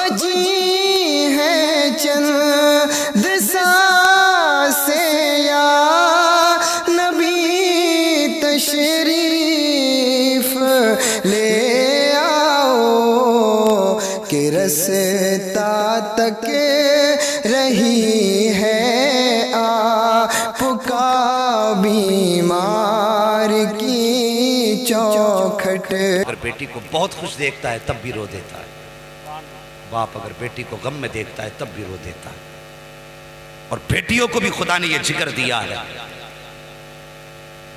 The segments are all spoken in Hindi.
बजी है चंद सांसें या नबी तशरीफ ले आओ कि रस्ता तक रही है आपका बीमार की चौखट। अगर बेटी को बहुत खुश देखता है तब भी रो देता है। बाप अगर बेटी को गम में देखता है तब भी रो देता है। और बेटियों को भी खुदा ने यह जिगर दिया है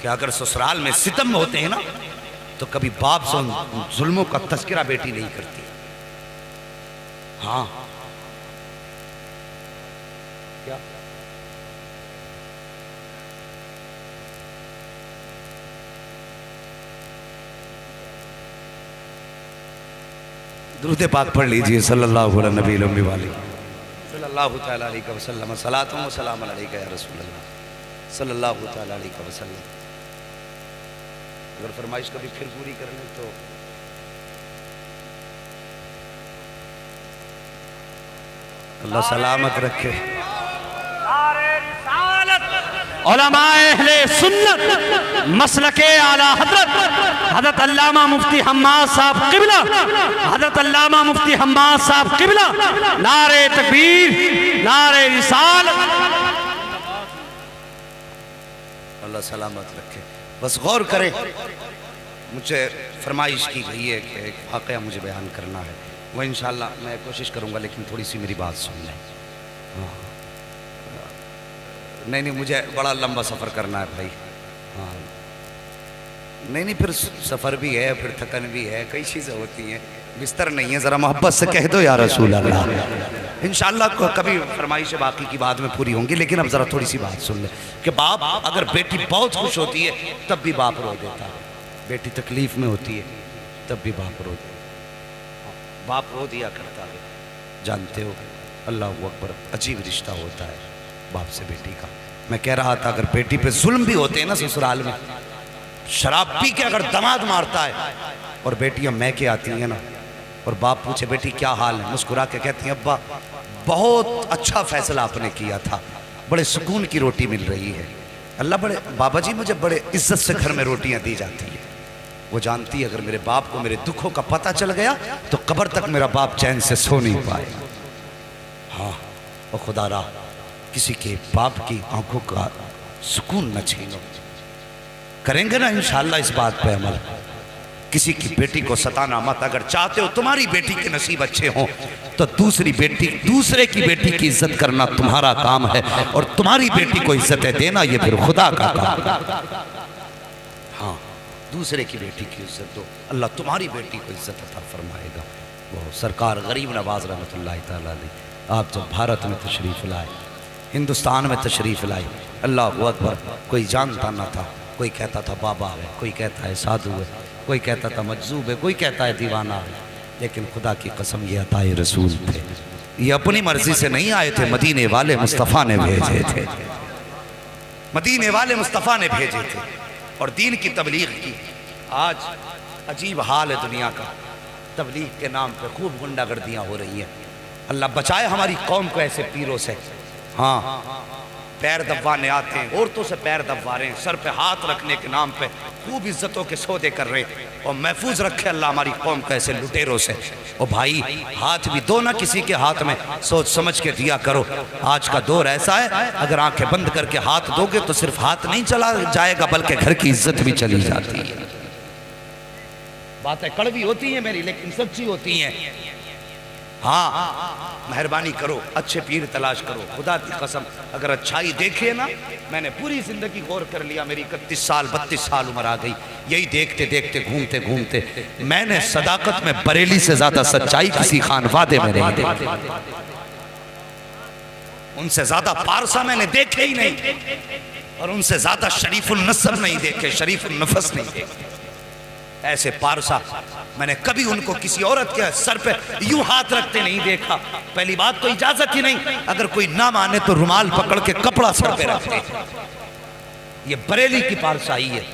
कि अगर ससुराल में सितम होते हैं ना तो कभी बाप से उन जुल्मों का तस्करा बेटी नहीं करती। हाँ क्या दुरूद पाक पढ़ लीजिए सल्लल्लाहु अलैहि सल्लल्लाहु तआला अलैहि वसल्लम सलातुम व सलाम अलैका या रसूल अल्लाह सल्लल्लाहु तआला अलैहि वसल्लम। अगर फरमाइश कभी फिर पूरी कर लें तो अल्लाह सलामत रखे। उलमाए अहले सुन्नत मसलके आला हजरत हजरत अल्लामा मुफ्ती हम्माद साहब क़िबला हजरत अल्लामा मुफ्ती हम्माद साहब क़िबला नारे तकबीर नारे रिसालत। अल्लाह सलामत रखे। बस गौर करें, मुझे फरमाइश की गई है कि एक वाक़या मुझे बयान करना है। वह इंशाअल्लाह मैं कोशिश करूँगा, लेकिन थोड़ी सी मेरी बात सुन लें। नहीं, मुझे बड़ा लंबा सफ़र करना है भाई। हाँ नहीं, फिर सफ़र भी है, फिर थकन भी है, कई चीज़ें होती हैं, बिस्तर नहीं है। ज़रा मोहब्बत से कह दो या रसूल अल्लाह। इंशाअल्लाह कभी फरमाइश बाकी की बाद में पूरी होंगी, लेकिन अब ज़रा थोड़ी सी बात सुन ले कि बाप अगर बेटी बहुत खुश होती है तब भी बाप रो देता है। बेटी तकलीफ़ में होती है तब भी बाप रो देता है। बाप रो दिया करता है। जानते हो अल्लाह अकबर, अजीब रिश्ता होता है बाप से बेटी का। मैं कह रहा था अगर बेटी पे जुल्म भी होते हैं ना ससुराल में, शराब पी के अगर दमाद मारता है और बेटियां मैं के आती हैं ना और बाप पूछे बेटी क्या हाल है, मुस्कुरा के कहती हैं अब्बा बहुत अच्छा फैसला आपने किया था, बड़े सुकून की रोटी मिल रही है। अल्लाह बड़े बाबा जी मुझे बड़े इज्जत से घर में रोटियां दी जाती है। वो जानती है अगर मेरे बाप को मेरे दुखों का पता चल गया तो कब्र तक मेरा बाप चैन से सो नहीं पाएगा। हाँ और खुदा रा किसी के बाप की आंखों का सुकून न छीनो। करेंगे ना इंशाअल्लाह इस बात पे अमल। किसी की बेटी को सताना मत। अगर चाहते हो तुम्हारी बेटी के नसीब अच्छे हों तो दूसरे की बेटी की इज्जत करना तुम्हारा काम है, और तुम्हारी बेटी को इज्जत देना ये फिर खुदा का काम। हाँ दूसरे की बेटी की इज्जत दो, अल्लाह तुम्हारी बेटी को इज्जत अता फरमाएगा। वो सरकार गरीब नवाज रहमतुल्लाह तआला अलैह आप जब भारत में तशरीफ़ लाए, हिंदुस्तान में तशरीफ़ लाई, अल्लाह अकबर, कोई जानता ना था। कोई कहता था बाबा है, कोई कहता है साधु है, कोई कहता था मजजूब है, कोई कहता है दीवाना है। लेकिन खुदा की कसम ये अताए रसूल थे, ये अपनी मर्जी से नहीं आए थे, मदीने वाले मुस्तफ़ा ने भेजे थे। मदीने वाले मुस्तफ़ा ने भेजे थे और दीन की तबलीग की। आज अजीब हाल है दुनिया का, तबलीग के नाम पे खूब गुंडागर्दियाँ हो रही हैं। अल्लाह बचाए हमारी कौम को ऐसे पीरों से। हाँ पैर दबवाने आते हैं, औरतों से पैर दबवा रहे हैं, सर पे हाथ रखने के नाम पे खूब इज्जतों के सौदे कर रहे हैं। और महफूज रखे अल्लाह हमारी कौम को ऐसे लुटेरों से। और भाई हाथ भी दो ना किसी के हाथ में, सोच समझ के दिया करो। आज का दौर ऐसा है अगर आंखें बंद करके हाथ दोगे तो सिर्फ हाथ नहीं चला जाएगा बल्कि घर की इज्जत भी चली जाती है। बातें कड़वी होती हैं मेरी, लेकिन सच्ची होती हैं। हाँ मेहरबानी करो, अच्छे पीर तलाश करो। खुदा की कसम अगर अच्छाई देखिए ना, मैंने पूरी जिंदगी गौर कर लिया, मेरी 31 साल 32 साल उम्र आ गई, यही देखते देखते घूमते घूमते मैंने सदाकत में बरेली से ज्यादा सच्चाई किसी खानवादे में नहीं देखी। उनसे ज्यादा पारसा मैंने देखे ही नहीं, और उनसे ज्यादा शरीफुल नस्ब नहीं देखे, शरीफुल नफस नहीं देखे। ऐसे पारसा मैंने कभी उनको किसी औरत के सर पे यूं हाथ रखते नहीं देखा। पहली बात तो इजाजत ही नहीं, अगर कोई ना माने तो रुमाल पकड़ के कपड़ा सर पे रखते। ये बरेली की पारसाई है,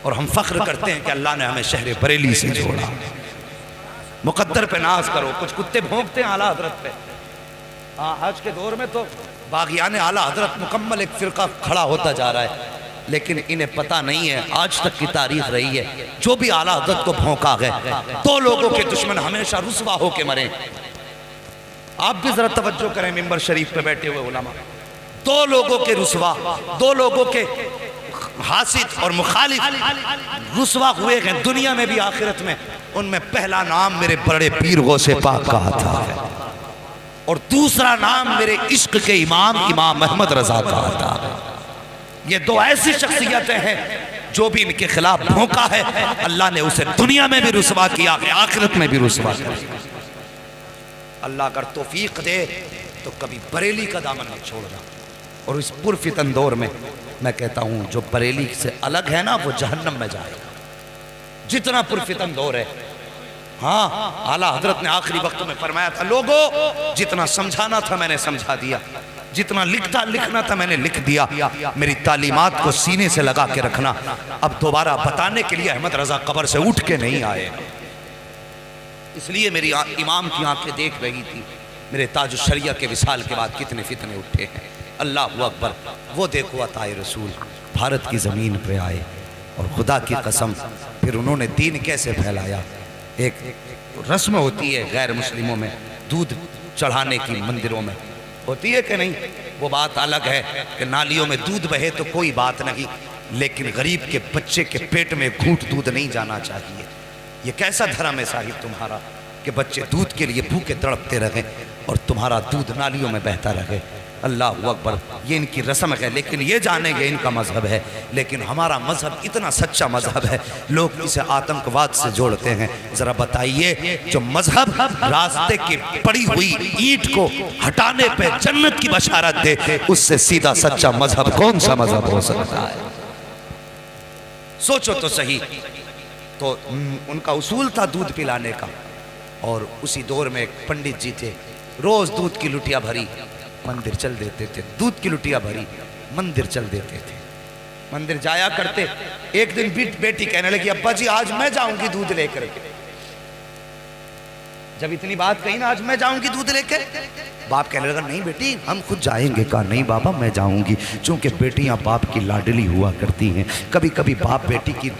और हम फख्र करते हैं कि अल्लाह ने हमें शहर बरेली से जोड़ा। मुकद्दर पे नाज करो। कुछ कुत्ते भौंकते हैं आला हजरत पे। हाँ, आज के दौर में तो बागियान आला हजरत मुकम्मल एक फिरका खड़ा होता जा रहा है, लेकिन इन्हें पता नहीं है आज तक की तारीख रही है जो भी आला हजरत को भौंका गए, 2 लोगों के दुश्मन हमेशा रुसवा होके मरे। आप भी जरा तवज्जो करें, मिंबर शरीफ पे बैठे हुए उलमा, 2 लोगों के रुसवा, 2 लोगों के हासिद और मुखालिफ रुसवा हुए हैं दुनिया में भी आखिरत में। उनमें पहला नाम मेरे बड़े पीर गौसे पाक का था और दूसरा नाम मेरे इश्क के इमाम अहमद रजा का था। ये 2 ऐसी शख्सियतें हैं जो भी इनके खिलाफ भौंका है, अल्लाह ने उसे दुनिया में भी रुसवा किया है, आखिरत में भी रुसवा किया। अल्लाह अगर तौफीक दे तो कभी बरेली का दामन मत छोड़ना। और इस पुरफितन दौर में मैं कहता हूँ जो बरेली से अलग है ना, वो जहन्नम में जाएगा, जितना पुरफितन दौर है। हाँ, आला हजरत ने आखिरी वक्त में फरमाया था, लोगों जितना समझाना था मैंने समझा दिया, जितना लिखना था मैंने लिख दिया, मेरी तालीमात को सीने से लगा के रखना। अब दोबारा बताने के लिए अहमद रजा कब्र से उठ के नहीं आए, इसलिए मेरी इमाम की आंखें देख रही थी मेरे ताज शरिया के विसाल के बाद कितने फितने उठे हैं। अल्लाह अकबर। वो देखो अताए रसूल भारत की ज़मीन पे आए और खुदा की कसम फिर उन्होंने दीन कैसे फैलाया। एक रस्म होती है गैर मुस्लिमों में, दूध चढ़ाने की मंदिरों में होती है कि नहीं, वो बात अलग है कि नालियों में दूध बहे तो कोई बात नहीं, लेकिन गरीब के बच्चे के पेट में घूंट दूध नहीं जाना चाहिए। ये कैसा धर्म है साहिब तुम्हारा कि बच्चे दूध के लिए भूखे तड़पते रहे और तुम्हारा दूध नालियों में बहता रहे। अल्लाह अकबर। ये इनकी रस्म है, लेकिन ये जानेंगे इनका मजहब है, लेकिन हमारा मजहब इतना सच्चा मजहब है, लोग इसे आतंकवाद से जोड़ते हैं। जरा बताइए, जो मजहब रास्ते की पड़ी हुई ईंट को हटाने पे जन्नत की बशारत दे, उससे सीधा सच्चा मजहब कौन सा मजहब हो सकता है? सोचो तो सही। तो उनका उसूल था दूध पिलाने का, और उसी दौर में एक पंडित जी थे, रोज दूध की लुटिया भरी मंदिर चल देते थे, दूध की लुटिया भरी मंदिर चल देते थे, मंदिर जाया करते। एक दिन बेटी कहने लगी, अब्बा जी आज मैं जाऊंगी दूध लेकर। जब इतनी बात कही ना, आज मैं जाऊंगी दूध लेकर, बाप कहने लगा, नहीं बेटी हम खुद जाएंगे। कहा नहीं बाबा मैं जाऊंगी, चूंकि बेटियां बाप की लाडली हुआ करती हैं, कभी कभी बाप बेटी की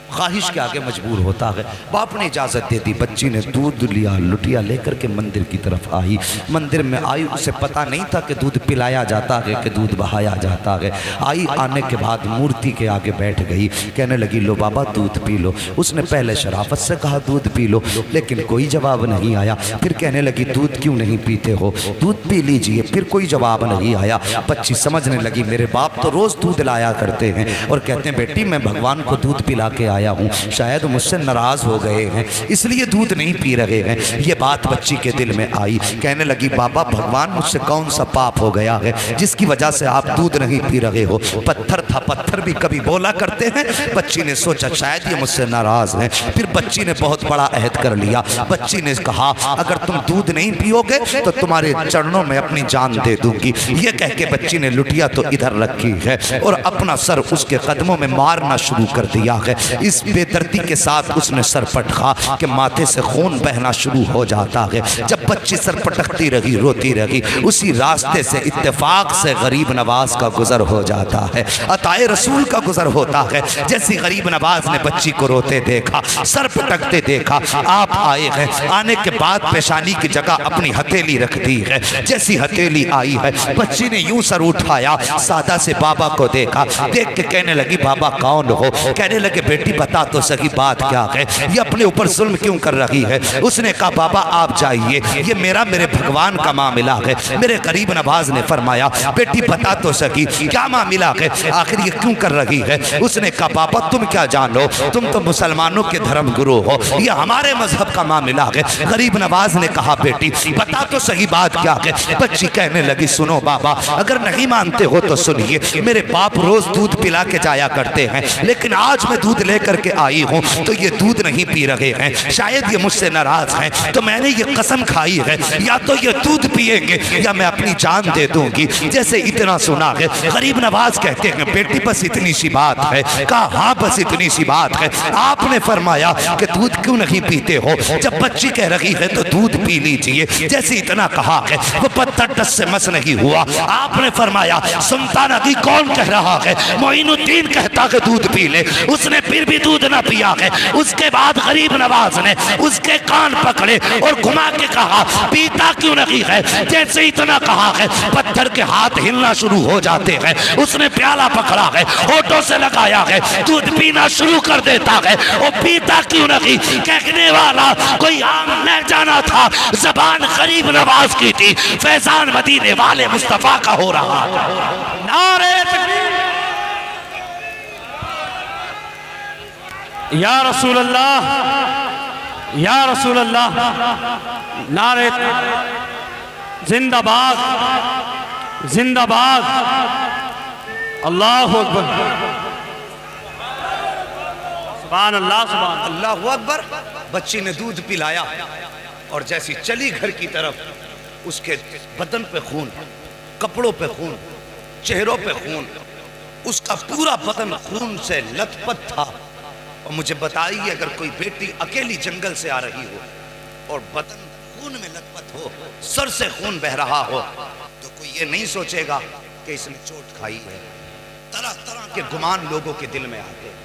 ख्वाहिश के आगे मजबूर होता है। बाप ने इजाज़त दे दी, बच्ची ने दूध लिया, लुटिया लेकर के मंदिर की तरफ आई। मंदिर में आई, उसे पता नहीं था कि दूध पिलाया जाता है कि दूध बहाया जाता है। आई, आने के बाद मूर्ति के आगे बैठ गई, कहने लगी लो बाबा दूध पी लो। उसने पहले शराफत से कहा दूध पी लो, लेकिन कोई जवाब नहीं आया। फिर कहने लगी दूध क्यों नहीं पीते हो, दूध पी लीजिए, फिर कोई जवाब नहीं आया। बच्ची समझने लगी मेरे बाप तो रोज़ दूध लाया करते हैं और कहते हैं बेटी मैं भगवान को दूध पिला के आया हूँ, शायद मुझसे नाराज हो गए हैं इसलिए दूध नहीं पी रहे हैं। ये बात बच्ची के दिल में आई, कहने लगी बाबा भगवान मुझसे कौन सा पाप हो गया है जिसकी वजह से आप दूध नहीं पी रहे हो। पत्थर था, पत्थर भी कभी बोला करते हैं। बच्ची ने सोचा शायद ये मुझसे नाराज हैं। फिर बच्ची ने बहुत बड़ा अहद कर लिया। बच्ची ने कहा अगर तुम दूध नहीं पियोगे तो तुम्हारे चरणों में अपनी जान दे दूंगी। ये कह के बच्ची ने लुटिया तो इधर रखी है और अपना सर उसके कदमों में मारना शुरू कर दिया है। इस बेदर्दी के साथ उसने सर पटका कि माथे से खून बहना शुरू हो जाता है। जब बच्ची सर पटकती रही, रोती रही, उसी रास्ते से इत्तेफाक से गरीब नवाज का गुजर हो जाता है, अताए रसूल का गुजर होता है। जैसी गरीब नवाज ने बच्ची को रोते देखा, सर पटकते देखा, आप आए हैं। आने के बाद पेशानी की जगह अपनी हथेली रख दी है। जैसी हथेली आई है, बच्ची ने यूं सर उठाया, सादा से बाबा को देखा, देख के कहने लगी बाबा कौन हो। कहने लगे बेटी बता तो सही बात क्या है, ये अपने ऊपर जुल्म क्यों कर रही है। उसने कहा बाबा आप जाइए, ये मेरे भगवान का मामला है। मेरे गरीब नवाज ने फरमाया बेटी बता तो सही क्या मामला है, आखिर ये क्यों कर रही है। उसने कहा बाबा तुम क्या जानो, तुम तो मुसलमानों के धर्म गुरु हो, ये हमारे मजहब का मामला है। गरीब नवाज ने कहा बेटी बता तो सही बात क्या है। बच्ची कहने लगी सुनो बाबा अगर नहीं मानते हो तो सुनिए, मेरे बाप रोज दूध पिला के जाया करते हैं, लेकिन आज मैं दूध लेकर करके आई हूँ तो ये दूध नहीं पी रहे हैं, शायद ये मुझसे नाराज हैं, तो मैंने ये कसम खाई है या तो ये दूध पिएंगे या मैं अपनी जान दे दूंगी। जैसे इतना सुना है, गरीब नवाज कहते हैं बेटी बस इतनी सी बात है। कहा हाँ बस इतनी सी बात है। आपने फरमाया कि दूध क्यों नहीं पीते हो, जब बच्ची कह रही है तो दूध पी लीजिए। जैसे इतना कहा है वो पत्थर टस से मस नहीं हुआ। आपने फरमाया सुनता नहीं कौन कह रहा है, मोइनुद्दीन कहता है दूध पी ले, उसने फिर भी दूध ना पिया है। उसके बाद गरीब नवाज ने उसके कान पकड़े और घुमा के कहा पीता क्यों नहीं है। जैसे इतना कहा है पत्थर के हाथ हिलना शुरू हो जाते हैं। उसने प्याला पकड़ा है, होठों से लगाया है, दूध पीना शुरू कर देता है। वो पीता क्यों नहीं, कहने वाला कोई आम न जाना था, जबान गरीब नवाज की थी, फैजान मदीने वाले मुस्तफा का हो रहा। नारे तकबीर, या रसूल अल्लाह, या रसूल अल्लाह, नारे जिंदाबाद, जिंदाबाद, अल्लाह अकबर, सुभान अल्लाह, सुभान अल्लाह अकबर। बच्ची ने दूध पिलाया और जैसी चली घर की तरफ उसके बदन पे खून, कपड़ों पे खून, चेहरों पे खून, उसका पूरा बदन खून से लथपथ था। और मुझे बताइए अगर कोई बेटी अकेली जंगल से आ रही हो और बदन खून में लथपथ हो, सर से खून बह रहा हो, तो कोई ये नहीं सोचेगा कि इसने चोट खाई है। तरह तरह के गुमान लोगों के दिल में आते हैं,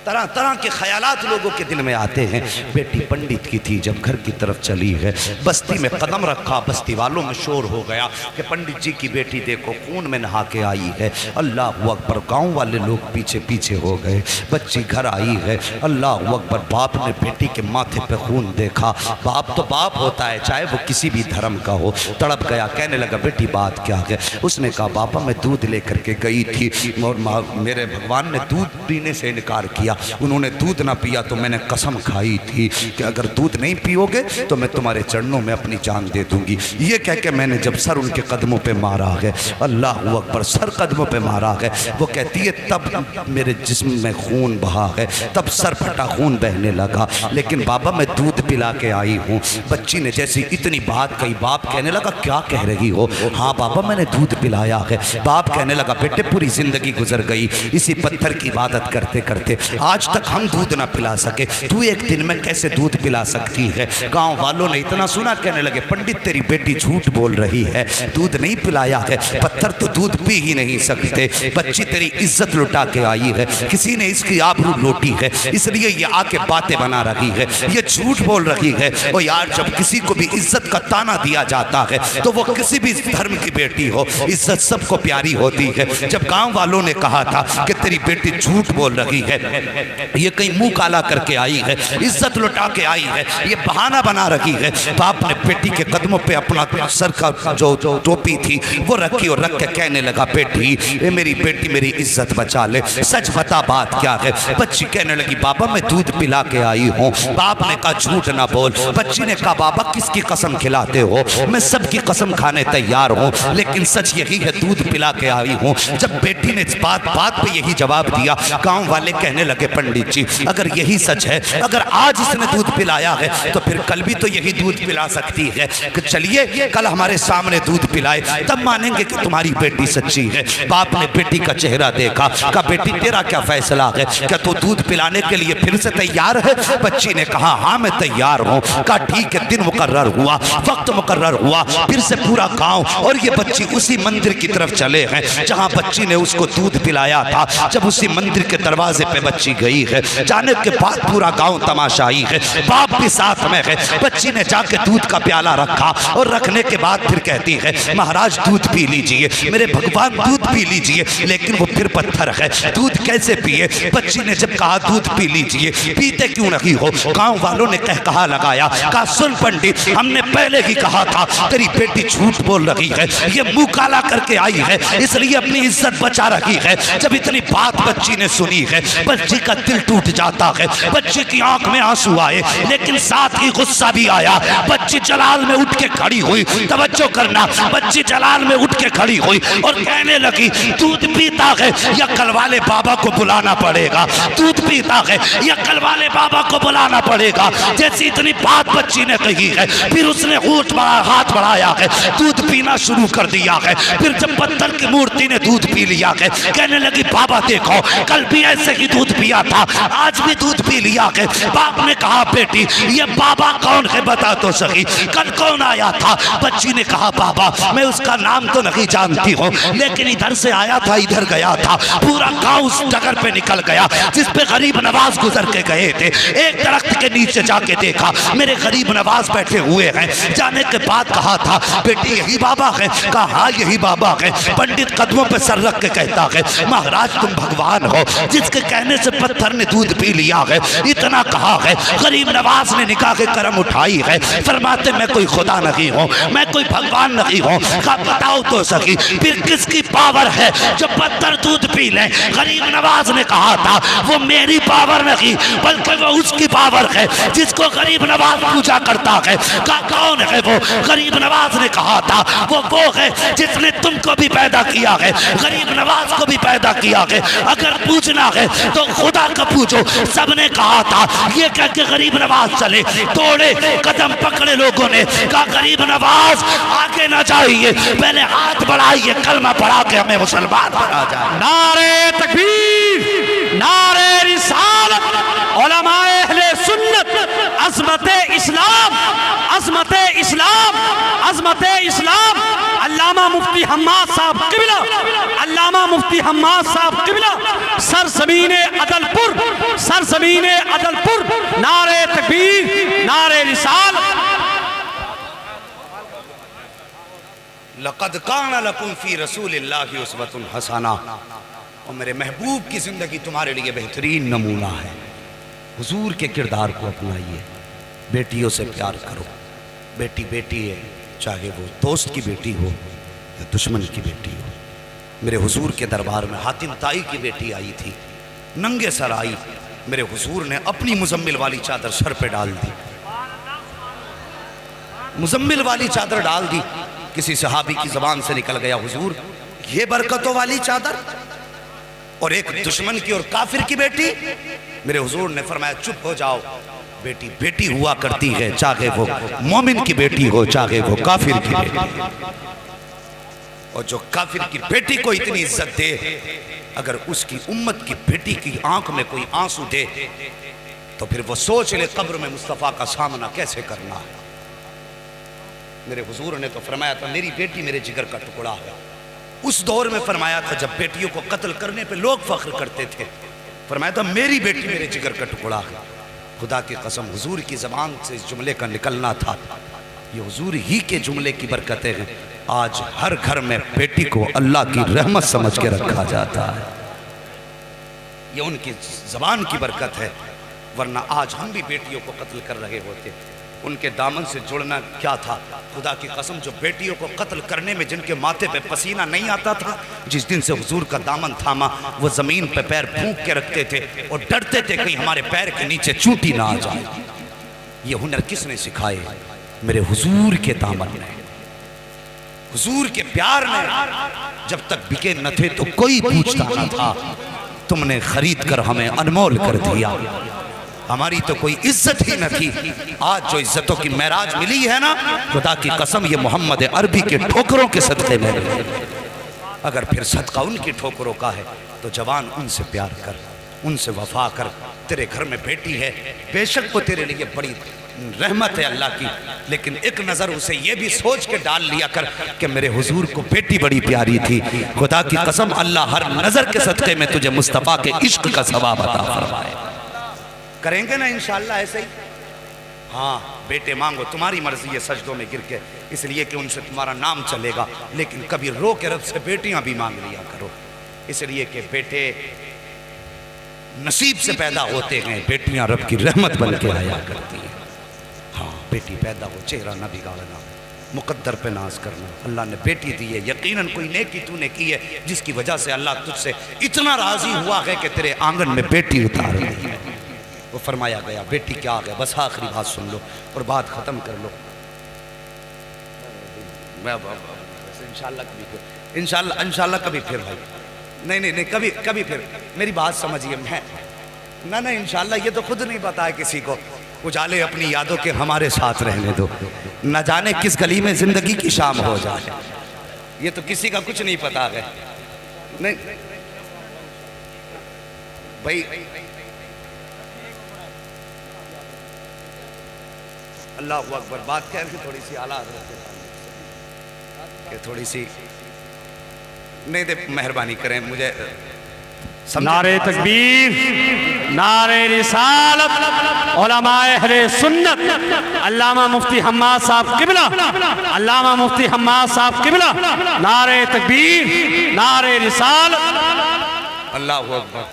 तरह तरह के ख्यालात लोगों के दिल में आते हैं। बेटी पंडित की थी, जब घर की तरफ चली है, बस्ती में कदम रखा, बस्ती वालों में शोर हो गया कि पंडित जी की बेटी देखो खून में नहा के आई है। अल्लाह अकबर, गांव वाले लोग पीछे पीछे हो गए। बच्ची घर आई है, अल्लाह अकबर। बाप ने बेटी के माथे पे खून देखा। बाप तो बाप होता है, चाहे वो किसी भी धर्म का हो। तड़प गया, कहने लगा बेटी बात क्या है। उसने कहा पापा मैं दूध लेकर के गई थी और मेरे भगवान ने दूध पीने से इनकार किया। उन्होंने दूध ना पिया तो मैंने कसम खाई थी कि अगर दूध नहीं पियोगे तो मैं तुम्हारे चरणों में अपनी जान दे दूंगी। ये कह के मैंने जब सर उनके कदमों पे मारा है, अल्लाह अकबर, सर कदमों पे मारा है। वो कहती है तब मेरे जिस्म में खून बहा है, तब सर फटा खून बहने लगा, लेकिन बाबा मैं दूध पिला के आई हूँ। बच्ची ने जैसी इतनी बात कही, बाप कहने लगा क्या कह रही हो। हाँ बाबा मैंने दूध पिलाया है। बाप कहने लगा बेटे पूरी जिंदगी गुजर गई इसी पत्थर की इबादत करते करते, आज तक हम दूध ना पिला सके, तू एक दिन में कैसे दूध पिला सकती है। गांव वालों ने इतना सुना, कहने लगे पंडित तेरी बेटी झूठ बोल रही है, दूध नहीं पिलाया है, पत्थर तो दूध पी ही नहीं सकते। बच्ची तेरी इज्जत लुटा के आई है, किसी ने इसकी आबरू लूटी है, इसलिए ये आके बातें बना रही है, ये झूठ बोल रही है। और यार जब किसी को भी इज्जत का ताना दिया जाता है तो वो किसी भी धर्म की बेटी हो, इज्जत सबको प्यारी होती है। जब गांव वालों ने कहा था कि तेरी बेटी झूठ बोल रही है, ये कहीं मुंह काला करके आई है, इज्जत लुटा के आई है, ये बहाना बना रही है, बाप ने बेटी के कदमों पे अपना सर का जो टोपी थी वो रखी और रख के कहने लगा बेटी ये मेरी बेटी मेरी इज्जत बचा ले, सच बता बात क्या है। बच्ची कहने लगी बाबा मैं दूध पिला के आई हूँ। बाप ने कहा झूठ ना बोल। बच्ची ने कहा बाबा किसकी कसम खिलाते हो, मैं सबकी कसम खाने तैयार हूँ, लेकिन सच यही है दूध पिला के आई हूँ। जब बेटी ने बात बात पे यही जवाब दिया, गाँव वाले कहने लगे पंडित जी अगर यही सच है, अगर आज इसने दूध पिलाया है तो फिर कल भी तो यही दूध पिला सकती है, कि चलिए कल हमारे सामने दूध पिलाए तब मानेंगे कि तुम्हारी बेटी सच्ची है। बाप ने बेटी का चेहरा देखा, कहा बेटी तेरा क्या फैसला है, क्या तू दूध पिलाने के लिए फिर से तैयार है। बच्ची ने कहा हाँ मैं तैयार हूँ। कहा ठीक है, दिन मुकर्रर हुआ, वक्त मुकर्रर हुआ, फिर से पूरा गाँव और ये बच्ची उसी मंदिर की तरफ चले हैं जहाँ बच्ची ने उसको दूध पिलाया था। जब उसी मंदिर के दरवाजे पे बच्ची गई है, जाने के बाद पूरा गांव तमाशाई है, बाप भी साथ में है। बच्ची ने जाके दूध का प्याला रखा और रखने के बाद फिर कहती है महाराज दूध पी लीजिए, मेरे भगवान दूध पी लीजिए, लेकिन वो फिर पत्थर है, दूध कैसे पिए। बच्ची ने जब कहा दूध पी लीजिए, पीते क्यों नहीं हो। गांव वालों ने कहा लगाया, कहा सुन पंडित हमने पहले ही कहा था तेरी बेटी झूठ बोल रही है, ये मुंह काला करके आई है इसलिए अपनी इज्जत बचा रही है। जब इतनी बात बच्ची ने सुनी है, बच्ची का दिल टूट जाता है। बच्ची की आंख में आंसू आए, लेकिन साथ ही गुस्सा भी आया। बच्ची जलाल में उठ के खड़ी हुई, तवज्जो करना, बच्ची जलाल में उठ के खड़ी हुई और कहने लगी दूध पीता है या कल वाले बाबा को बुलाना पड़ेगा, दूध पीता है या कल वाले बाबा को बुलाना पड़ेगा। जैसी इतनी बात बच्ची ने कही है, फिर उसने हाथ बढ़ाया है, दूध पीना शुरू कर दिया है। फिर जब पत्थर की मूर्ति ने दूध पी लिया है, कहने लगी बाबा देखो कल भी ऐसे ही दूध पिया था, आज भी दूध पी लिया है। बाप ने कहा बेटी ये बाबा कौन है बता तो सही, कल कौन आया था? बच्ची ने कहा बाबा मैं उसका नाम तो नहीं जानती हूँ, लेकिन इधर से आया था इधर गया था, पूरा गांव उस डगर पे निकल गया जिस पे गरीब नवाज गुजर के गए थे। एक दरख्त के नीचे जाके देखा मेरे गरीब नवाज बैठे हुए हैं। जाने के बाद कहा था बेटी यही बाबा है? कहा हाँ यही बाबा है। पंडित कदमों पे सर रख के कहता है महाराज तुम भगवान हो, जिसके कहने से पत्थर ने दूध पी लिया है। इतना कहा है, गरीब नवाज ने निकाह के करम उठाई है, फरमाते मैं कोई खुदा नहीं हूँ, मैं कोई भगवान नहीं हूँ। कहा बताओ तो सही फिर किसकी पावर है जो पत्थर दूध पी ले? गरीब नवाज ने कहा था वो मेरी पावर नहीं बल्कि वो उसकी पावर है जिसको गरीब नवाज पूजा करता है। कहा कौन है वो? गरीब नवाज ने कहा था वो है जिसने तुमको भी पैदा किया है, गरीब नवाज को भी पैदा किया है। अगर पूछना है तो खुदा का पूछो। सबने कहा था ये कह के गरीब नवाज चले, तोड़े कदम पकड़े लोगों ने। कहा गरीब नवाज आगे ना जाइए, पहले हाथ बढ़ाइए, कलमा पढ़ा के हमें मुसलमान बना जाए। नारे तकबीर, नारे रिसालत, उलमाए अहले सुन्नत, अज़मते इस्लाम, अज़मते इस्लाम, अज़मते इस्लाम। अल्लामा मुफ्ती हम्माद साहब क़िबला, अल्लामा मुफ्ती हम्माद साहब क़िबला, सरज़मीने अदलपुर, सरज़मीने अदलपुर। नारे तकबीर, नारे रिसालत। लक़द कान लकुम फ़ी रसूलिल्लाहि उस्वतुन हसना, और मेरे महबूब की ज़िंदगी तुम्हारे लिए बेहतरीन नमूना है। हुजूर के किरदार को अपनाइए, बेटियों से प्यार करो। बेटी बेटी है, चाहे वो दोस्त की बेटी हो या दुश्मन की बेटी हो। मेरे हुजूर के दरबार में हातिम ताई की बेटी आई थी, नंगे सर आई। मेरे हुजूर ने अपनी मुजम्मिल वाली चादर सर पे डाल दी, मुजम्मिल वाली चादर डाल दी। किसी सहाबी की जबान से निकल गया हुजूर ये बरकतों वाली चादर, और एक दुश्मन की और काफिर की बेटी। मेरे हुजूर ने फरमाया चुप हो जाओ, बेटी बेटी हुआ करती है, चाहे वो मोमिन की बेटी हो चाहे वो काफिर की बेटी। और जो काफिर की बेटी को इतनी इज्जत दे, अगर उसकी उम्मत की बेटी की आंख में कोई आंसू दे तो फिर वो सोच ले कब्र में मुस्तफ़ा का सामना कैसे करना है। मेरे हुजूर ने तो फरमाया था मेरी बेटी मेरे जिगर का टुकड़ा है। उस दौर में फरमाया था जब बेटियों को कत्ल करने पे लोग फख्र करते थे, फरमाया था मेरी बेटी मेरे जिगर का टुकड़ा है। खुदा की कसम हुजूर की ज़बान से इस जुमले का निकलना था, ये हुजूर ही के जुमले की बरकतें हैं। आज हर घर में बेटी को अल्लाह की रहमत समझ के रखा जाता है, ये उनकी ज़बान की बरकत है। वरना आज हम भी बेटियों को कत्ल कर रहे होते। उनके दामन से जुड़ना क्या था? खुदा की कसम जो बेटियों को कत्ल करने में जिनके माथे पे पसीना नहीं आता था, जिस दिन से हुजूर का दामन थामा वो ज़मीन पे पैर फूंक के रखते थे और डरते थे कहीं हमारे पैर के नीचे चूंटी ना आ जाए। ये हुनर किसने सिखाए? मेरे हुजूर के दामन ने, हुजूर के प्यार ने। जब तक बिके न थे तो कोई पूछता न था, तुमने खरीद कर हमें अनमोल कर दिया। हमारी तो कोई इज्जत ही न थी। आज जो इज्जतों की महराज मिली है ना, खुदा की कसम ये मोहम्मद अरबी के ठोकरों के सदक़े में मिली। अगर फिर सदका उनकी ठोकरों का है तो जवान उनसे प्यार कर, उनसे वफा कर। तेरे घर में बेटी है, बेशक वो तेरे लिए बड़ी रहमत है अल्लाह की, लेकिन एक नज़र उसे ये भी सोच के डाल लिया कर कि मेरे हुजूर को बेटी बड़ी प्यारी थी। खुदा की कसम अल्लाह हर नज़र के सदक़े में तुझे मुस्तफ़ा के इश्क का सवाब अता फरमाए। करेंगे ना इंशाअल्लाह ऐसे ही। हाँ बेटे मांगो, तुम्हारी मर्जी है सजदों में गिर के, इसलिए कि उनसे तुम्हारा नाम चलेगा। लेकिन कभी रो के रब से बेटियां भी मांग लिया करो, इसलिए कि बेटे नसीब से पैदा होते हैं, बेटियां रब की रहमत बन के आया करती हैं। हाँ बेटी पैदा हो, चेहरा ना बिगाड़ना, मुकद्दर पे नाज करना। अल्लाह ने बेटी दी है, यकीनन कोई नेकी तूने की है जिसकी वजह से अल्लाह तुझसे इतना राजी हुआ है कि तेरे आंगन में बेटी उतार दी है। वो फरमाया गया बेटी क्या आ गया, बस आखिरी बात सुन लो और बात ख़त्म कर लो। मैं इंशाल्लाह कभी फिर भाई, नहीं कभी फिर मेरी बात समझिए। मैं ना इंशाल्लाह ये तो खुद नहीं पता है किसी को। उजाले अपनी यादों के हमारे साथ रहने दो, न जाने किस गली में जिंदगी की शाम हो जाए, ये तो किसी का कुछ नहीं पता है। नहीं भाई, अल्लाह अकबर। बात क्या है थोड़ी सी आला थोड़ी सी नहीं दे, मेहरबानी करें मुझे। नारे तकबीर, नारे रिसालत, उलमाए अहले सुन्नत, अल्लामा मुफ्ती हम्माद साहब किबला, अल्लामा मुफ्ती हम्माद साहब किबला, नारे तकबीर, नारे रिसालत, अल्लाहु अकबर।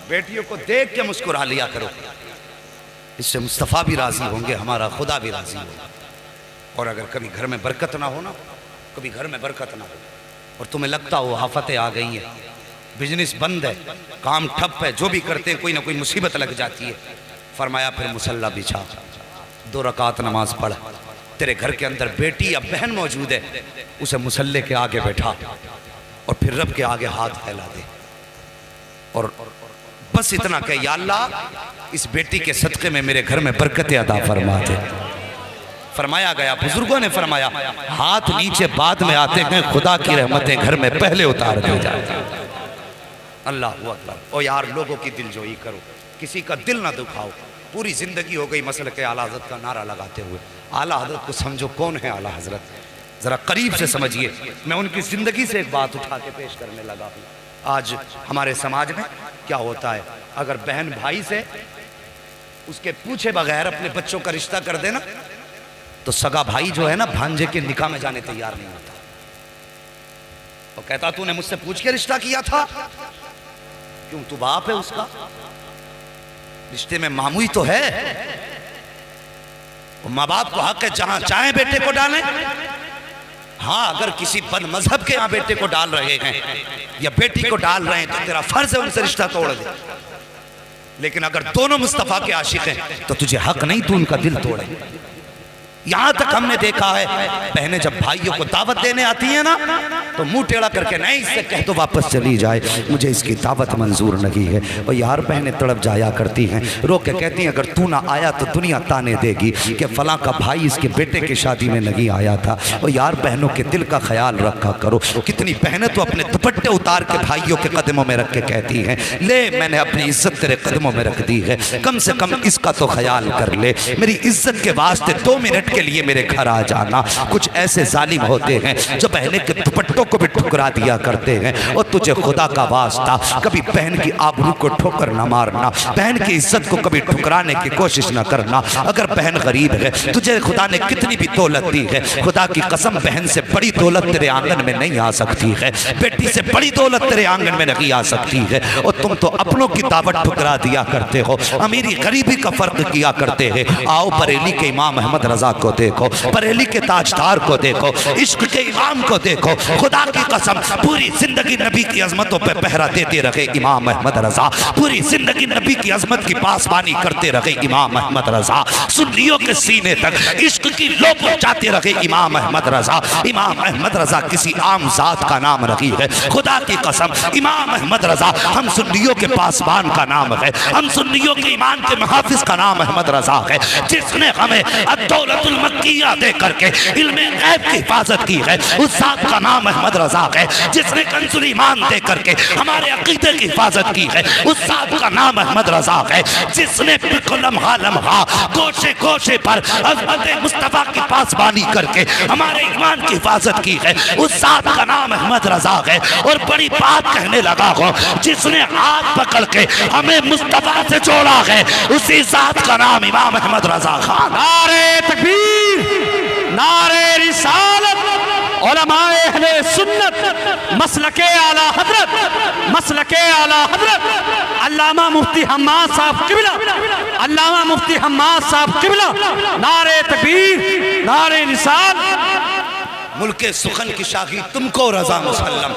बेटियों को देख के मुस्कुरा लिया करो, इससे मुस्तफ़ा भी राजी होंगे, हमारा खुदा भी राजी होगा। और अगर कभी घर में बरकत ना हो ना, कभी घर में बरकत ना हो और तुम्हें लगता हो आफतें आ गई हैं, बिजनेस बंद है, काम ठप है, जो भी करते हैं कोई ना कोई मुसीबत लग जाती है, फरमाया फिर मुसल्ला बिछा, 2 रकात नमाज पढ़। तेरे घर के अंदर बेटी या बहन मौजूद है, उसे मुसल्ले के आगे बैठा और फिर रब के आगे हाथ फैला दे और बस इतना कह, या अल्लाह इस बेटी के सदक़े में मेरे घर में बरकत अता फरमा दे। फरमाया गया, बुजुर्गों ने फरमाया, हाथ नीचे बाद में आते हैं, खुदा की रहमतें घर में पहले उतार दी जाती हैं। अल्लाह अकबर। ओ यार, लोगों की दिलजोई करो, किसी का दिल ना दुखाओ। पूरी जिंदगी हो गई मसल के आला हज़रत का नारा लगाते हुए। आला हज़रत को समझो, कौन है आला हज़रत, ज़रा करीब से समझिए। मैं उनकी ज़िंदगी से एक बात उठा के पेश करने लगा हूँ। आज हमारे समाज में क्या होता है, अगर बहन भाई से उसके पूछे बगैर अपने बच्चों का रिश्ता कर देना तो सगा भाई जो है ना, भांजे के निकाह में जाने तैयार नहीं होता। वो कहता तूने मुझसे पूछ के रिश्ता किया था, क्यों तू बाप है उसका, रिश्ते में मामूई तो है। माँ बाप को हक है जहां चाहे बेटे को डालें। हाँ, अगर किसी बद मजहब के यहाँ बेटे को डाल रहे हैं या बेटी को डाल रहे हैं तो तेरा फर्ज है उनसे रिश्ता तोड़ दे। लेकिन अगर दोनों मुस्तफा के आशिक हैं तो तुझे हक नहीं तू उनका दिल तोड़े। यहां तक हमने देखा है, बहनें जब भाइयों को दावत देने आती है ना तो मुंह टेढ़ा करके, नहीं इससे कह तो वापस चली जाए, मुझे इसकी दावत मंजूर नहीं है। और यार बहनें तड़प जाया करती हैं, रो के कहती हैं, अगर तू ना आया तो दुनिया ताने देगी कि फलां का भाई इसके बेटे की शादी में नहीं आया था। और यार बहनों के दिल का ख्याल रखा करो। कितनी बहनें तो अपने दुपट्टे उतार के भाइयों के कदमों में रख के कहती हैं, ले मैंने अपनी इज्जत तेरे कदमों में रख दी है, कम से कम इसका तो ख्याल कर ले, मेरी इज्जत के वास्ते 2 मिनट के लिए मेरे घर आ जाना। कुछ ऐसे जालिम होते हैं जो बहने के दुपट्टों को भी ठुकरा दिया करते हैं। और तुझे खुदा का वास्ता कभी बहन की आबरू को ठोकर न मारना, बहन की इज्जत को कभी ठुकराने की कोशिश न करना। अगर बहन गरीब है, तुझे खुदा ने कितनी भी दौलत दी है, खुदा की कसम बहन से बड़ी दौलत तेरे आंगन में नहीं आ सकती है, बेटी से बड़ी दौलत तेरे आंगन में नहीं आ सकती है। और तुम तो अपनों की दावत ठुकरा दिया करते हो, अमीरी गरीबी का फर्क किया करते हैं। आओ बरेली के इमाम अहमद रजा को देखो, बरेली के ताजदार को देखो, इश्क के इमाम को देखो। खुदा की कसम पूरी जिंदगी नबी की अजमतों पे पहरा देते रहे इमाम अहमद रजा, पूरी जिंदगी नबी की अजमत की पासबानी करते रहे इमाम अहमद रजा, सुन्नियों के सीने तक इश्क की लो पहुंचाते रहे इमाम अहमद रजा। इमाम अहमद रजा किसी आम जात का नाम नहीं है, खुदा की कसम इमाम अहमद रजा हम सुन्नियों के पासबान का नाम है, हम सुन्नियों के ईमान के मुहाफिज का नाम अहमद रजा है, जिसने हमें अद-दौलतुल मक्किया दे करके इल्मे गैब की हिफाजत की है। उस जात का नाम अहमद रजा है, जिसने कंजुल ईमान दे करके हमारे अकीदे की हिफाजत की है। उस जात का नाम अहमद रजा है, जिसने लम्हा लम्हा गोशे गोशे पर अज़मत मुस्तफा की पासबानी करके हमारे ईमान की हिफाजत की है। उस जात का नाम अहमद रजा है। और बड़ी बात कहने लगा हो, जिसने हाथ पकड़ के हमें मुस्तफा से जोड़ा है, उसी जात का नाम इमाम अहमद रजा खान। नारे तकबीर, नारे रिसालत, उलमाए अहले सुन्नत, मसलके आला हजरत, मसलके आला हजरत अल्लामा मुफ्ती हम्माद साहब किबला, अल्लामा मुफ्ती हम्माद साहब किबला, नारे तकबीर, नारे निसाल। मुल्के सुखन की शाही तुमको रजा मुसल्लम,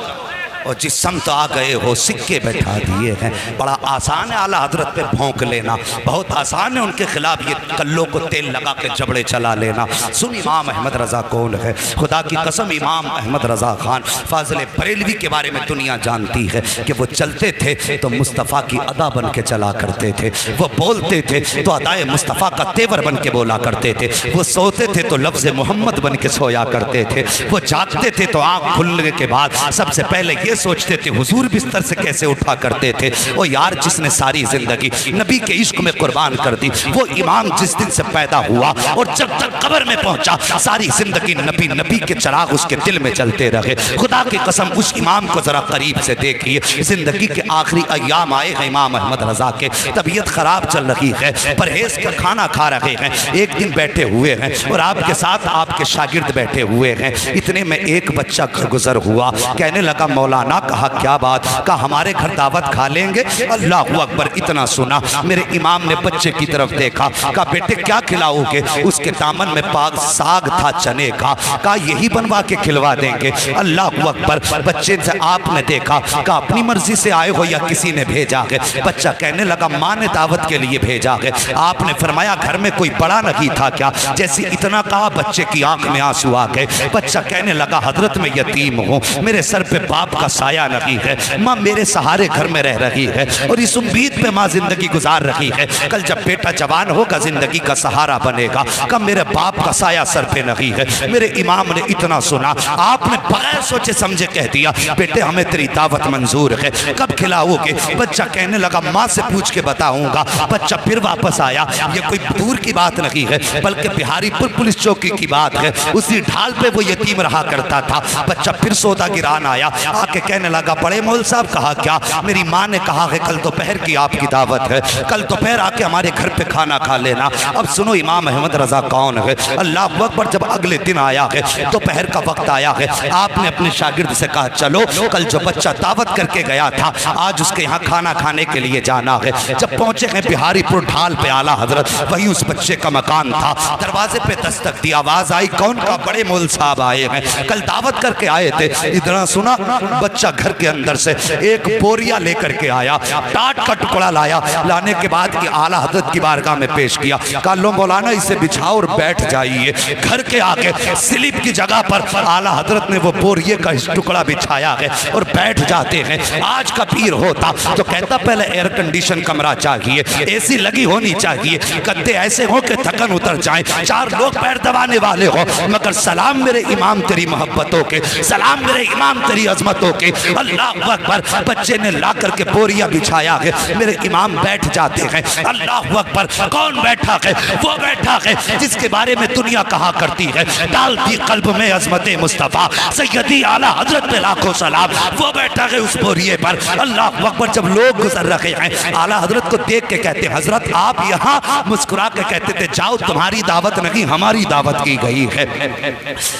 और जिस समत आ गए हो सिक्के बैठा दिए हैं। बड़ा आसान है आला हजरत पे भौंक लेना, बहुत आसान है उनके खिलाफ ये कल्लों को तेल लगा के जबड़े चला लेना। सुन इमाम अहमद रज़ा कौन है, खुदा की कसम इमाम अहमद रज़ा खान फाजिल बरेलवी के बारे में दुनिया जानती है कि वो चलते थे तो मुस्तफ़ा की अदा बन के चला करते थे, वो बोलते थे तो अदाए मुस्तफ़ा का तेवर बन के बोला करते थे, वो सोते थे तो लफ्ज़ मोहम्मद बन के सोया करते थे, वो जागते थे तो आँख खुलने के बाद सबसे पहले ये सोचते थे हुजूर बिस्तर से कैसे उठा करते थे। ओ यार, जिसने सारी जिंदगी नबी के इश्क में कुर्बान कर दी, वो इमाम जिस दिन से पैदा हुआ और जब तक कब्र में पहुंचा सारी जिंदगी नबी नबी के चिराग उसके दिल में चलते रहे। खुदा की कसम उस इमाम को जरा करीब से देखिए, जिंदगी के आखिरी अय्याम आए हैं इमाम अहमद रजा के, तबीयत खराब चल रही है, परहेज का खाना खा रहे हैं, एक दिन बैठे हुए हैं और आपके साथ आपके शागिर्द बैठे हुए हैं। इतने में एक बच्चा गुजर हुआ, कहने लगा मौलाना, कहा क्या बात, कहा हमारे घर दावत खा लेंगे। अल्लाह अकबर, इतना सुना मेरे इमाम ने बच्चे की तरफ देखा, कहा बेटे क्या खिलाओगे, उसके दामन में पाक साग था चने का, कहा यही बनवा के खिलवा देंगे। अल्लाह अकबर, बच्चे से आपने देखा, कहा अपनी मर्जी से आए हो या किसी ने भेजा है। बच्चा कहने लगा माँ ने दावत के लिए भेजा है। आपने फरमाया घर में कोई बड़ा नहीं था क्या, जैसे इतना कहा बच्चे की आंख में आंसू आ गए। बच्चा कहने लगा हजरत मैं यतीम हूँ, मेरे सर पे बाप का साया नहीं है, माँ मेरे सहारे घर में रह रही है और इस उम्मीद पे माँ जिंदगी गुजार रही है कल जब बेटा जवान होगा जिंदगी का सहारा बनेगा। कब मेरे बाप का साया सर पे नहीं है। मेरे इमाम ने इतना सुना, आपने बगैर सोचे समझे कह दिया बेटे हमें तेरी दावत मंजूर है, कब खिलाओगे। बच्चा कहने लगा माँ से पूछ के बताऊंगा। बच्चा फिर वापस आया, ये कोई दूर की बात नहीं है बल्कि बिहारीपुर पुलिस चौकी की बात है, उसी ढाल पे वो यतीम रहा करता था। बच्चा फिर सौदा गिरान आया, आके कहने लगा बड़े मौल साहब, कहा क्या, मेरी माँ ने कहा है कल दोपहर की आपकी दावत है, कल दोपहर आके हमारे घर पे खाना खा लेना। अब सुनो इमाम अहमद रजा कौन है। अल्लाह अकबर, जब अगले दिन आया है दोपहर का वक्त आया है, आपने अपने शागिर्द से कहा चलो कल जो बच्चा दावत करके गया था आज उसके यहाँ खाना खाने के लिए जाना है। जब पहुंचे हैं बिहारीपुर ढाल पे आला हजरत, वही उस बच्चे का मकान था। दरवाजे पे दस्तक दी, आवाज आई कौन, का बड़े मौल साहब आए हैं, कल दावत करके आए थे। इतना सुना बच्चा घर के अंदर से एक बोरिया लेकर के आया, टाट का टुकड़ा लाया, लाने के बाद कि आला हजरत की बारगाह में पेश किया। कहा लो मौलाना इसे बिछाओ और बैठ जाइए। घर के आके स्लिप की जगह पर आला हजरत ने वो बोरिये का टुकड़ा बिछाया है और बैठ जाते हैं। आज का पीर होता तो कहता पहले एयर कंडीशन कमरा चाहिए, एसी लगी होनी चाहिए, गद्दे ऐसे हो कि थकन उतर जाए, चार लोग पैर दबाने वाले हो, मगर सलाम मेरे इमाम तेरी मोहब्बतों के, सलाम मेरे इमाम तेरी अजमतों के। अल्लाह अकबर, बच्चे ने ला करके बोरिया बिछाया है, मेरे इमाम बैठ जाते हैं। अल्लाह अकबर, कौन बैठा है, वो बैठा है जिसके बारे में दुनिया कहा करती है डालती कल्ब में अजमत मुस्तफ़ा सैयदी आला हजरत पे लाखों सलाम, वो बैठा है उस बोरिए पर। अल्लाह अकबर, जब लोग गुजर रहे हैं आला हजरत को देख के कहते हजरत आप यहाँ, मुस्कुरा के कहते थे जाओ तुम्हारी दावत नहीं हमारी दावत की गई है,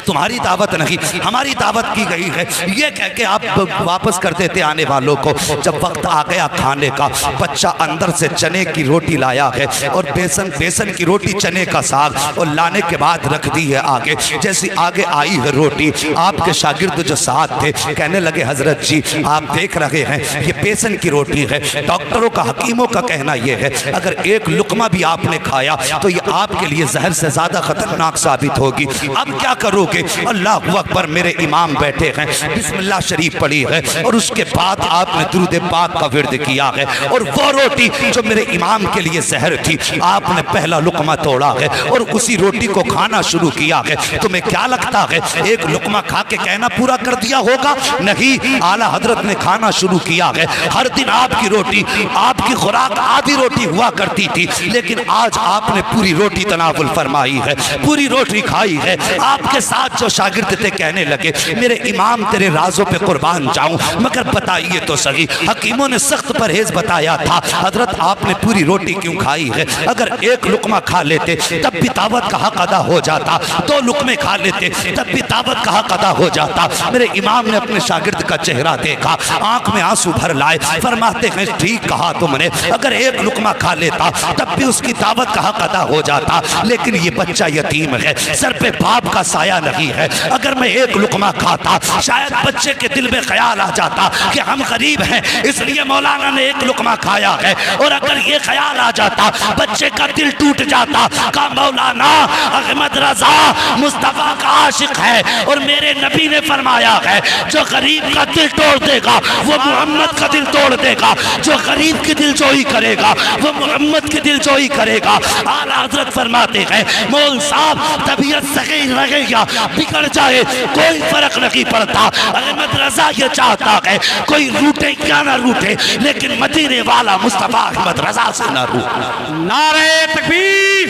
तुम्हारी दावत नहीं हमारी दावत की गई है। ये कह के आप वापस कर देते आने वालों को। जब वक्त आ गया खाने का, बच्चा अंदर से चने की रोटी लाया है और बेसन की रोटी चने का साग, और लाने के बाद रख दी है आगे। जैसी आगे आई है रोटी, आपके शागिर्द जो साथ थे कहने लगे हजरत जी आप देख रहे हैं ये बेसन की रोटी है, डॉक्टरों का हकीमों का कहना यह है अगर एक लुकमा भी आपने खाया तो ये आपके लिए जहर से ज्यादा खतरनाक साबित होगी। अब क्या करोगे। अल्लाह अकबर, मेरे इमाम बैठे हैं, बिस्मिल्लाह शरीफ पढ़ी है और उसके बाद आपने दुरूद पाक का विर्द किया है, और वो रोटी जो मेरे इमाम के लिए जहर थी आपने पहला लुकमा तोड़ा है और उसी रोटी को खाना शुरू किया है। तुम्हें क्या लगता है एक लुकमा खा के कहना पूरा कर दिया होगा? नहीं, आला हजरत ने खाना शुरू किया है। हर दिन आपकी रोटी, आपकी खुराक आधी रोटी हुआ करती थी, लेकिन आज आपने पूरी रोटी तनावुल फरमाई है, पूरी रोटी खाई है। आपके साथ जो शागिर्द थे कहने लगे मेरे इमाम तेरे राजों पे कुर्बान कुर्बान जाऊं, मगर बताइए तो सही, हकीमों ने सख्त परहेज बताया था। हजरत आपने पूरी रोटी क्यों खाई है? अगर एक लुकमा खा लेते तब भी दावत का हक अदा हो जाता, 2 लुकमे खा लेते तब भी दावत का हक अदा हो जाता। मेरे इमाम ने अपने शागिर्द का चेहरा देखा, आंख में आंसू भर लाए, फरमाते हैं ठीक कहा तुमने, अगर एक लुकमा खा लेता तब भी उसकी दावत का हक अदा हो जाता, लेकिन ये बच्चा यतीम है, सर पे बाप का साया नहीं है। अगर मैं एक लुकमा खाता शायद बच्चे के दिल में ख्याल आ जाता कि हम गरीब हैं, इसलिए मौलाना ने एक लुकमा खाया है, और अगर ये ख्याल आ जाता बच्चे का दिल टूट जाता। का मौलाना अहमद रजा मुस्तफा का आशिक है, और मेरे नबी ने फरमाया है जो गरीब का दिल तोड़ देगा वो मोहम्मद का दिल तोड़ देगा, जो गरीब की दिल जोई करेगा वो मोहम्मद की दिल जोई करेगा। आला हजरत फरमाते हैं मौल साहब तबीयत सही रहे या बिगड़ जाए कोई फर्क नहीं पड़ता, अहमद रजा ये चाहता है कोई रूठे क्या ना रूठे, लेकिन मदीने वाला मुस्तफा अहमद रजा से ना रूठे। नारे तकबीर,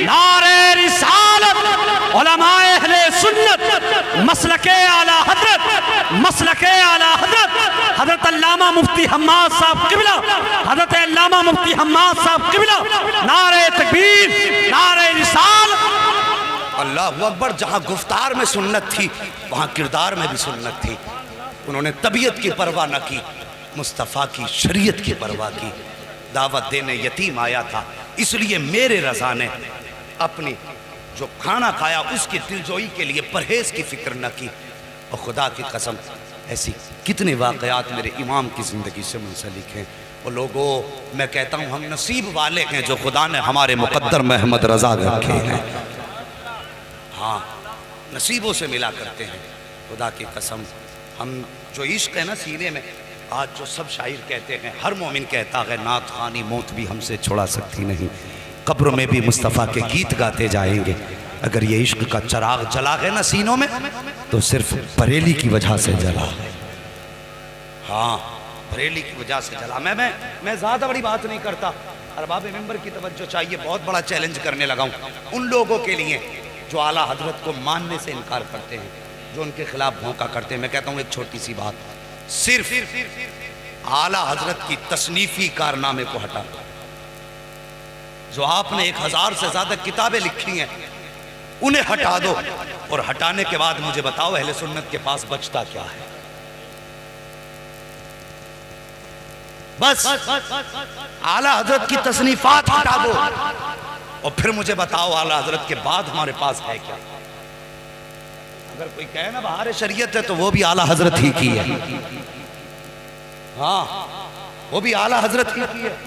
नारे रिसालत, उलमाए अहले सुन्नत, मसलके आला हजरत, मसलके आला हजरत, हजरत अल्लामा मुफ्ती हम्माद साहब किबला, हजरत अल्लामा मुफ्ती हम्माद साहब किबला, नारे तकबीर, नारे रिसालत। अल्लाह अकबर। जहाँ गुफ्तार में सुन्नत थी वहाँ किरदार में भी सुन्नत थी। उन्होंने तबीयत की परवाह न की, मुस्तफ़ा की शरीयत की परवाह की। दावत देने यतीम आया था, इसलिए मेरे रज़ा ने अपनी जो खाना खाया उसकी दिलजोई के लिए परहेज की फिक्र न की। और खुदा की कसम ऐसी कितने वाक़यात मेरे इमाम की ज़िंदगी से मुंसलिक हैं। और लोगों, मैं कहता हूँ हम नसीब वाले हैं जो खुदा ने हमारे मुक़द्दर में अहमद रज़ा रखे हैं। हाँ, नसीबों से मिला करते हैं। खुदा की कसम, हम जो इश्क है ना सीने में, आज जो सब शायर कहते हैं, हर मोमिन कहता है नात खानी मौत भी हमसे छुड़ा सकती नहीं, कब्र में भी मुस्तफ़ा के गीत गाते जाएंगे। अगर ये इश्क का चराग जला है ना सीनों में तो सिर्फ बरेली की वजह से जला है। हाँ, बरेली की वजह से जला। मैं ज़्यादा बड़ी बात नहीं करता, अरबाब मिंबर की तवज्जो चाहिए। बहुत बड़ा चैलेंज करने लगा हूँ उन लोगों के लिए जो आला हजरत को मानने से इनकार करते हैं, जो उनके खिलाफ भौंका करते हैं। मैं कहता हूँ एक छोटी सी बात, सिर्फ आला हजरत की तसनीफी कारनामे को हटा दो। जो आपने 1000 से ज्यादा किताबें लिखी हैं उन्हें हटा दो, और हटाने के बाद मुझे बताओ अहले सुन्नत के पास बचता क्या है। बस आला हजरत की तसनीफात हटा दो और फिर मुझे बताओ आला हजरत के बाद हमारे पास है क्या। अगर कोई कहे ना बहार शरीयत है तो वो भी आला हजरत ही की है। हाँ, वो भी आला हजरत ही की है।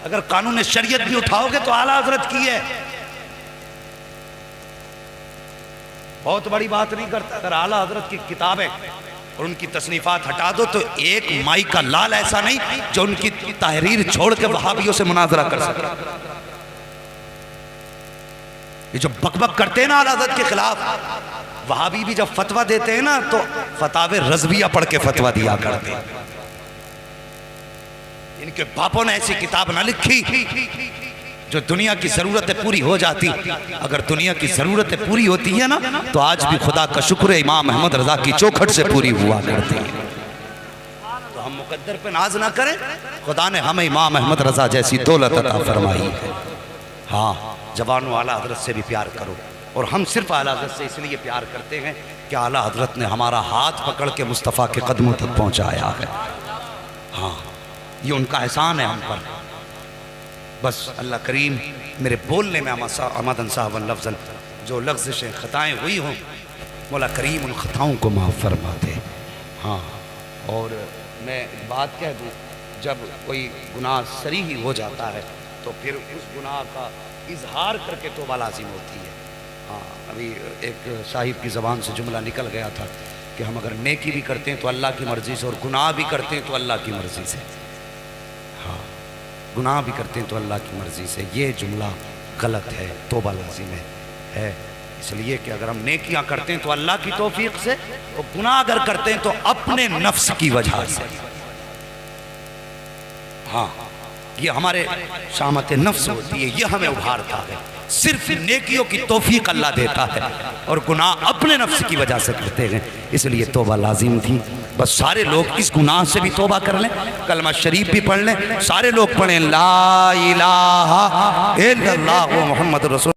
अगर कानून शरीयत भी उठाओगे तो आला हजरत की है। बहुत बड़ी बात नहीं करता। अगर आला हजरत की किताबें और उनकी तसनीफात हटा दो तो एक माई का लाल ऐसा नहीं जो उनकी तहरीर छोड़ के वहाबियों से मुनाजरा कर सके। ये जो बकबक करते हैं ना आला हजरत के खिलाफ, वहाबी भी जब फतवा देते हैं ना तो फतावे रज़विया पढ़ के फतवा दिया करते हैं। इनके बापों ने ऐसी किताब ना लिखी जो दुनिया की ज़रूरतें पूरी हो जाती। अगर दुनिया की ज़रूरतें पूरी होती है ना तो आज भी खुदा का शुक्र है इमाम अहमद रज़ा की चौखट से पूरी हुआ करती है। तो हम मुकद्दर पे नाज ना करें, खुदा ने हमें इमाम अहमद रज़ा जैसी दौलत अता फरमाई है। हाँ, जवानों आला हजरत से भी प्यार करो। और हम सिर्फ आला हजरत से इसलिए प्यार करते हैं कि आला हजरत ने हमारा हाथ पकड़ के मुस्तफ़ा के कदमों तक पहुँचाया है। हाँ, ये उनका एहसान है हम पर। बस अल्लाह करीम मेरे बोलने में आमदन साहब लफ्ज़न जो लफ्ज़ें ख़ताएँ हुई हों, मौला करीम उन ख़ताओं को माफ़ फरमा दे। हाँ, और मैं बात कह दूँ, जब कोई गुनाह सरी ही हो जाता है तो फिर उस गुनाह का इजहार करके तौबा लाजिम होती है। हाँ, अभी एक साहिब की ज़बान से जुमला निकल गया था कि हम अगर नेकी भी करते हैं तो अल्लाह की मर्ज़ी से, और गुनाह भी करते हैं तो अल्लाह की मर्ज़ी से। हाँ, गुनाह भी करते हैं तो अल्लाह की मर्ज़ी से। ये जुमला गलत है, तौबा लाजिम है। इसलिए कि अगर हम नेकियां करते हैं तो अल्लाह की तौफीक से, और गुनाह अगर करते हैं तो अपने नफ्स की वजह से। हाँ, ये हमारे शामत नफ्स होती है, ये हमें उभारता है। सिर्फ नेकियों की तौफीक अल्लाह देता है और गुनाह अपने नफ्स की वजह से करते हैं, इसलिए तौबा लाजिम थी। बस सारे लोग इस गुनाह से भी तौबा कर लें, कलमा शरीफ भी पढ़ लें, सारे लोग पढ़ें ला इलाहा इल्लल्लाह मुहम्मद रसूल।